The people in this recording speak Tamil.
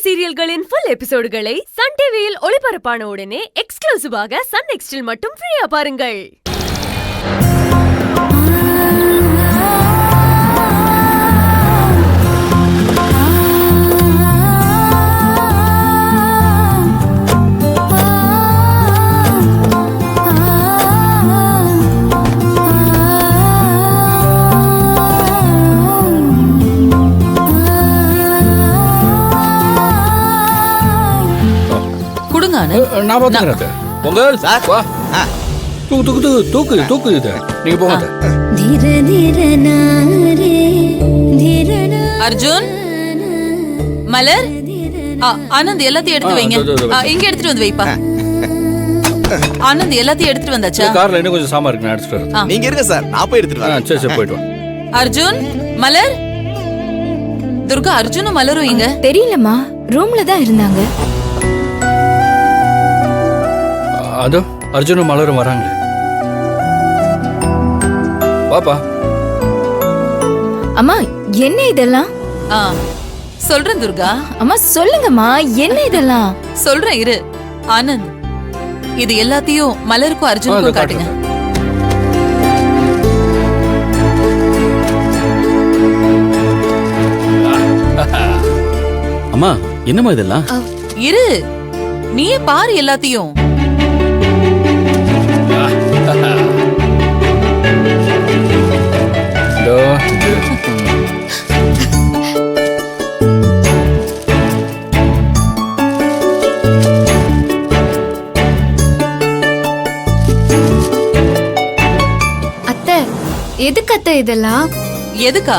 சீரியல்களின் ஃபுல் எபிசோடுகளை சன் டிவியில் ஒளிபரப்பான உடனே எக்ஸ்க்ளூசிவாக சன் நெக்ஸ்டில் மட்டும் ஃப்ரீயா பாருங்கள். நான் பாத்துக்கிறேன். பொங்கல் வா. தூக்கு இது. நீங்க போங்க. அர்ஜுன், மலர், ஆனந்த் எல்லாத்தையும் எடுத்து வைங்க. இங்க எடுத்துட்டு வந்து வைப்பா. ஆனந்த் எல்லாத்தையும் எடுத்துட்டு வந்தாச்சா? கார்ல இன்னும் கொஞ்சம் சாமான் இருக்கு, நான் எடுத்துட்டு வரேன். நீங்க இருங்க சார், நான் போய் எடுத்துட்டு வரேன். சரி போயிட்டு வா. அர்ஜுன், மலர், துர்கா, அர்ஜுனும் மலரும் இங்க. தெரியலம்மா, ரூம்ல தான் இருந்தாங்க. அதோ அர்ஜுனும் மலரும் வராங்க. பாப்பா. அம்மா, என்ன இதெல்லாம்? சொல்றேன் துர்கா. அம்மா சொல்லுங்கம்மா, என்ன இதெல்லாம்? சொல்றேன் இரு. ஆனந்த், இது எல்லாத்தையும் மலருக்கும் அர்ஜுனுக்கும் காட்டுங்க. அம்மா, என்னம்மா இதெல்லாம்? இரு, நீயே பாரு எல்லாத்தையும். அத்தை, எதுக்கு அத்தை இதெல்லாம்? எதுக்கா?